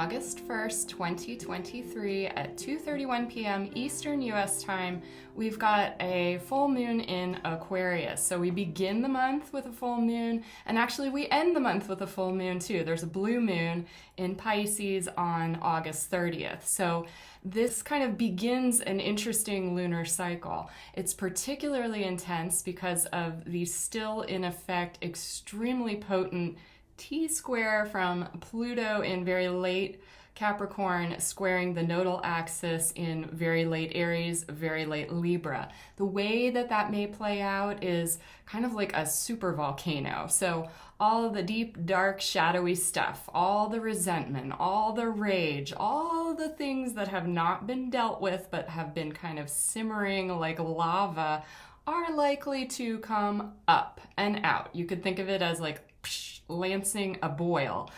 August 1st, 2023 at 2:31 p.m. Eastern US time, we've got a full moon in Aquarius. So we begin the month with a full moon, and actually we end the month with a full moon too. There's a blue moon in Pisces on August 30th. So this kind of begins an interesting lunar cycle. It's particularly intense because of the still in effect extremely potent T-square from Pluto in very late Capricorn squaring the nodal axis in very late Aries, very late Libra. The way that that may play out is kind of like a super volcano. So all of the deep, dark, shadowy stuff, all the resentment, all the rage, all the things that have not been dealt with but have been kind of simmering like lava are likely to come up and out. You could think of it as like lancing a boil.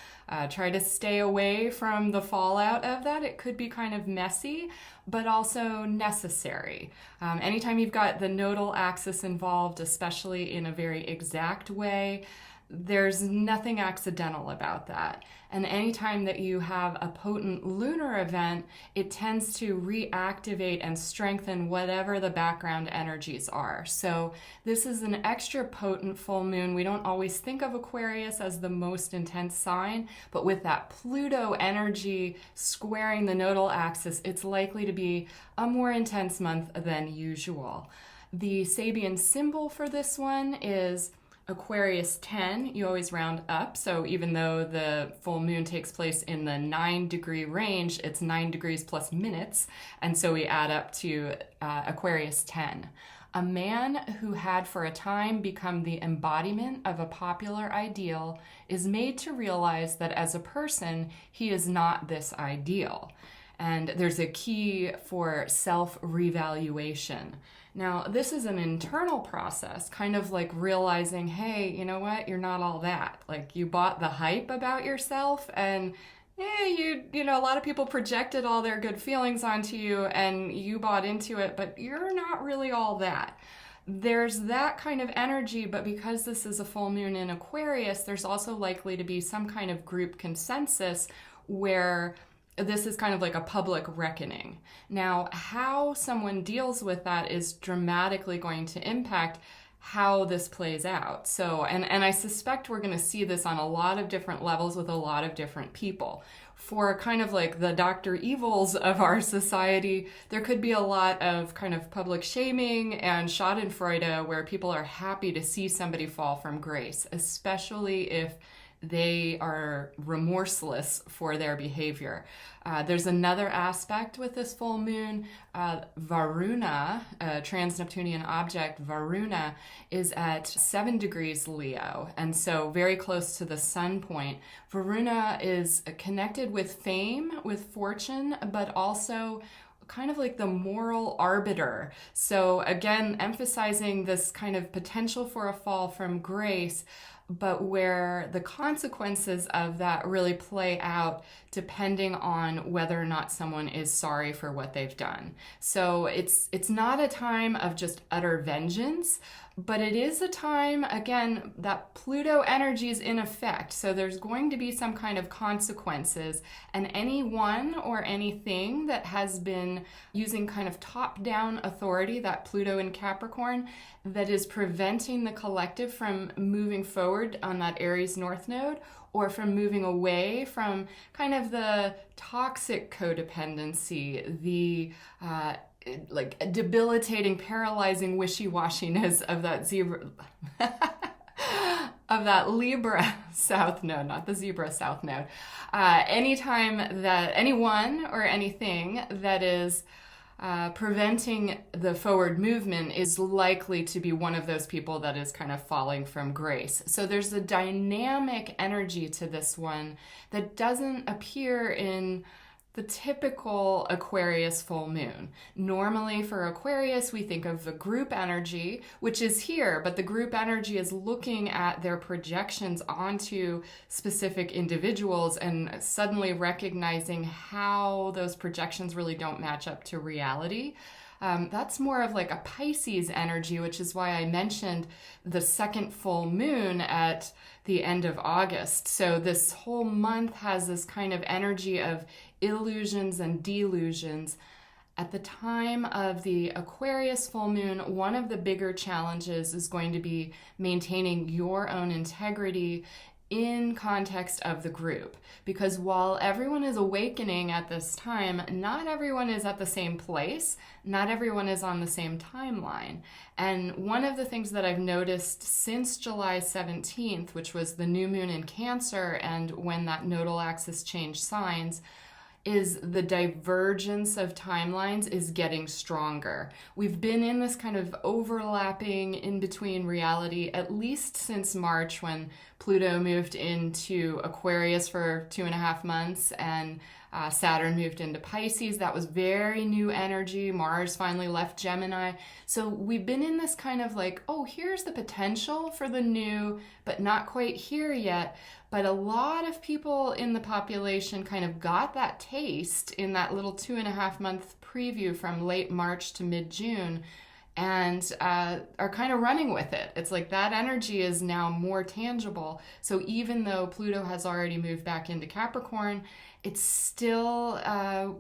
Try to stay away from the fallout of that. It could be kind of messy, but also necessary. Anytime you've got the nodal axis involved, especially in a very exact way, there's nothing accidental about that. And anytime that you have a potent lunar event, it tends to reactivate and strengthen whatever the background energies are. So this is an extra potent full moon. We don't always think of Aquarius as the most intense sign, but with that Pluto energy squaring the nodal axis, it's likely to be a more intense month than usual. The Sabian symbol for this one is Aquarius 10. You always round up, so even though the full moon takes place in the 9-degree range, it's 9 degrees plus minutes, and so we add up to Aquarius 10. A man who had for a time become the embodiment of a popular ideal is made to realize that as a person, he is not this ideal. And there's a key for self-revaluation. Now, this is an internal process, kind of like realizing, hey, you know what, you're not all that. Like, you bought the hype about yourself, and a lot of people projected all their good feelings onto you, and you bought into it, but you're not really all that. There's that kind of energy, but because this is a full moon in Aquarius, there's also likely to be some kind of group consensus where this is kind of like a public reckoning. Now, how someone deals with that is dramatically going to impact how this plays out. So, and I suspect we're going to see this on a lot of different levels with a lot of different people. For kind of like the Dr. Evils of our society, there could be a lot of kind of public shaming and schadenfreude where people are happy to see somebody fall from grace, especially if they are remorseless for their behavior. There's another aspect with this full moon. Varuna, a trans-Neptunian object, Varuna, is at 7 degrees Leo, and so very close to the sun point. Varuna is connected with fame, with fortune, but also kind of like the moral arbiter. So again, emphasizing this kind of potential for a fall from grace, but where the consequences of that really play out depending on whether or not someone is sorry for what they've done. So it's not a time of just utter vengeance, but it is a time, again, that Pluto energy is in effect. So there's going to be some kind of consequences, and anyone or anything that has been using kind of top-down authority, that Pluto in Capricorn, that is preventing the collective from moving forward on that Aries North Node, or from moving away from kind of the toxic codependency, the like debilitating, paralyzing wishy-washiness of that of that Libra South Node, not the Zebra South Node. Anytime that anyone or anything that is preventing the forward movement is likely to be one of those people that is kind of falling from grace. So there's a dynamic energy to this one that doesn't appear in the typical Aquarius full moon. Normally for Aquarius, we think of the group energy, which is here, but the group energy is looking at their projections onto specific individuals and suddenly recognizing how those projections really don't match up to reality. That's more of like a Pisces energy, which is why I mentioned the second full moon at the end of August. So this whole month has this kind of energy of illusions and delusions. At the time of the Aquarius full moon, one of the bigger challenges is going to be maintaining your own integrity in context of the group. Because while everyone is awakening at this time, not everyone is at the same place, not everyone is on the same timeline. And one of the things that I've noticed since July 17th, which was the new moon in Cancer and when that nodal axis changed signs, is the divergence of timelines is getting stronger. We've been in this kind of overlapping in between reality at least since March, when Pluto moved into Aquarius for 2.5 months and Saturn moved into Pisces. That was very new energy. Mars finally left Gemini. So we've been in this kind of like, oh, here's the potential for the new, but not quite here yet. But a lot of people in the population kind of got that taste in that little 2.5 month preview from late March to mid-June, and are kind of running with it. It's like that energy is now more tangible. So even though Pluto has already moved back into Capricorn, it's still,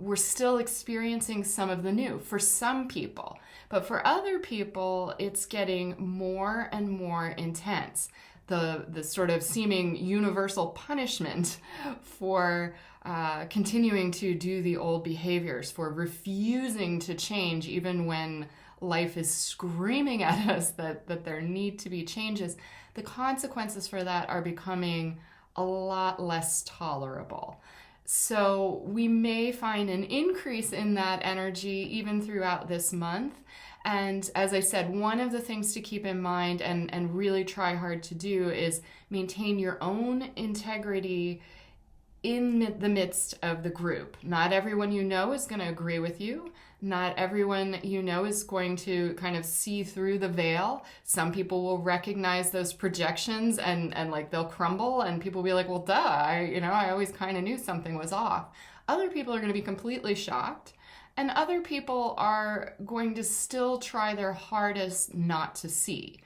we're still experiencing some of the new for some people. But for other people, it's getting more and more intense. The sort of seeming universal punishment for continuing to do the old behaviors, for refusing to change even when life is screaming at us that there need to be changes. The consequences for that are becoming a lot less tolerable. So we may find an increase in that energy even throughout this month. And as I said, one of the things to keep in mind and really try hard to do is maintain your own integrity in the midst of the group. Not everyone you know is going to agree with you. Not everyone you know is going to kind of see through the veil. Some people will recognize those projections and like they'll crumble, and people will be like, well, duh, I always kind of knew something was off. Other people are going to be completely shocked. And other people are going to still try their hardest not to see.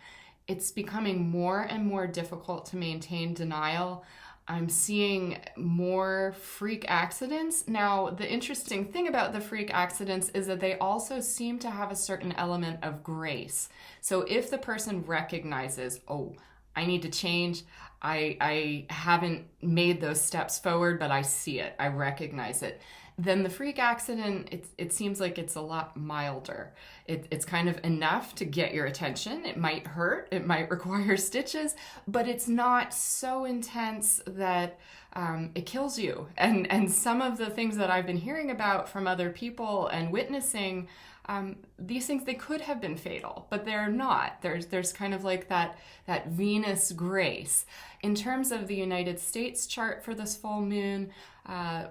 It's becoming more and more difficult to maintain denial. I'm seeing more freak accidents. Now, the interesting thing about the freak accidents is that they also seem to have a certain element of grace. So if the person recognizes, oh, I need to change, I haven't made those steps forward, but I see it, I recognize it, then the freak accident, it seems like it's a lot milder. It's kind of enough to get your attention. It might hurt, it might require stitches, but it's not so intense that it kills you. And some of the things that I've been hearing about from other people and witnessing, these things, they could have been fatal, but they're not. There's kind of like that Venus grace. In terms of the United States chart for this full moon,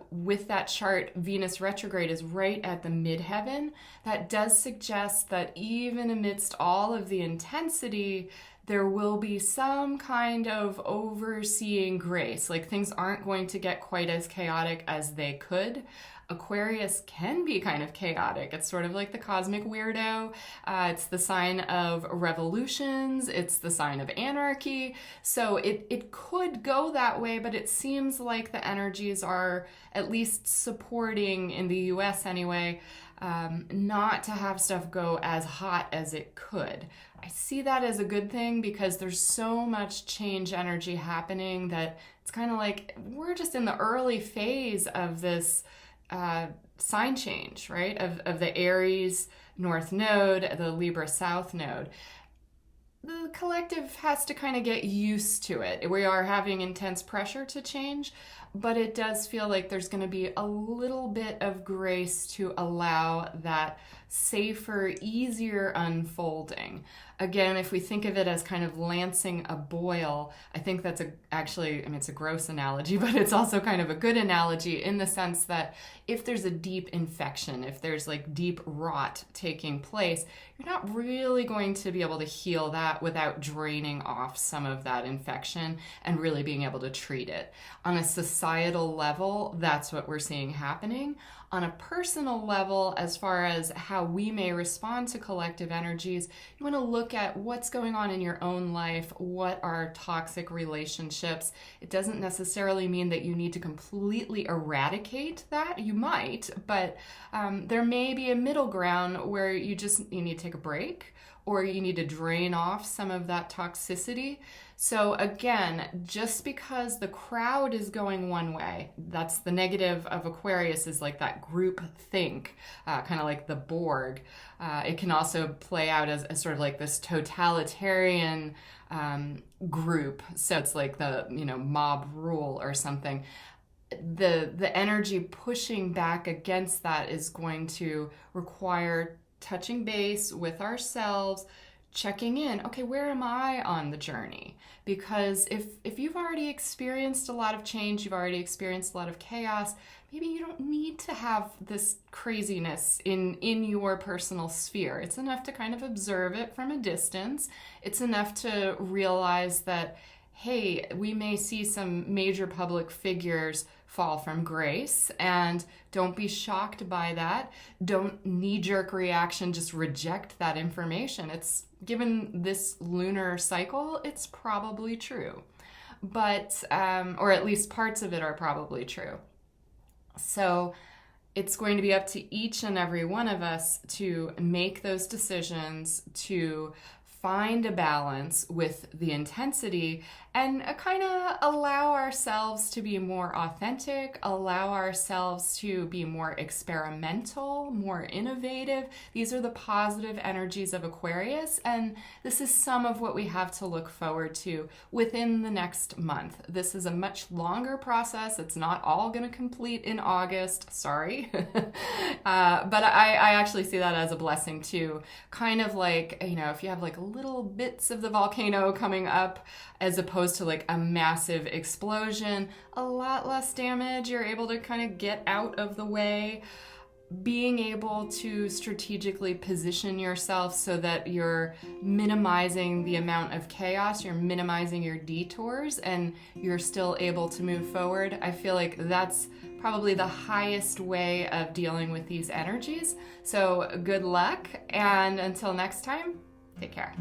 with that chart, Venus retrograde is right at the midheaven. That does suggest that even amidst all of the intensity, there will be some kind of overseeing grace. Like things aren't going to get quite as chaotic as they could. Aquarius can be kind of chaotic. It's sort of like the cosmic weirdo. It's the sign of revolutions. It's the sign of anarchy. So it could go that way, but it seems like the energies are at least supporting, in the US anyway, not to have stuff go as hot as it could. I see that as a good thing because there's so much change energy happening that it's kind of like we're just in the early phase of this sign change, right? Of the Aries North Node, the Libra South Node. The collective has to kind of get used to it. We are having intense pressure to change, but it does feel like there's going to be a little bit of grace to allow that safer, easier unfolding. Again, if we think of it as kind of lancing a boil, I think that's it's a gross analogy, but it's also kind of a good analogy in the sense that if there's a deep infection, if there's like deep rot taking place, you're not really going to be able to heal that without draining off some of that infection and really being able to treat it. On a societal level, that's what we're seeing happening. On a personal level, as far as how how we may respond to collective energies, you want to look at what's going on in your own life, what are toxic relationships. It doesn't necessarily mean that you need to completely eradicate that. You might, but there may be a middle ground where you need to take a break, or you need to drain off some of that toxicity. So again, just because the crowd is going one way, that's the negative of Aquarius, is like that group think, kind of like the Borg. It can also play out as sort of like this totalitarian group. So it's like the, mob rule or something. The energy pushing back against that is going to require touching base with ourselves, checking in. Okay, where am I on the journey? Because if you've already experienced a lot of change, you've already experienced a lot of chaos, maybe you don't need to have this craziness in your personal sphere. It's enough to kind of observe it from a distance. It's enough to realize that, hey, we may see some major public figures fall from grace, and don't be shocked by that. Don't knee-jerk reaction, just reject that information. It's given this lunar cycle, it's probably true. But, or at least parts of it are probably true. So it's going to be up to each and every one of us to make those decisions, to find a balance with the intensity, and kind of allow ourselves to be more authentic, allow ourselves to be more experimental, more innovative. These are the positive energies of Aquarius, and this is some of what we have to look forward to within the next month. This is a much longer process. It's not all going to complete in August, sorry. But I actually see that as a blessing too. Kind of like, if you have like little bits of the volcano coming up, as opposed to like a massive explosion, a lot less damage. You're able to kind of get out of the way. Being able to strategically position yourself so that you're minimizing the amount of chaos, you're minimizing your detours, and you're still able to move forward. I feel like that's probably the highest way of dealing with these energies. So good luck, and until next time, take care.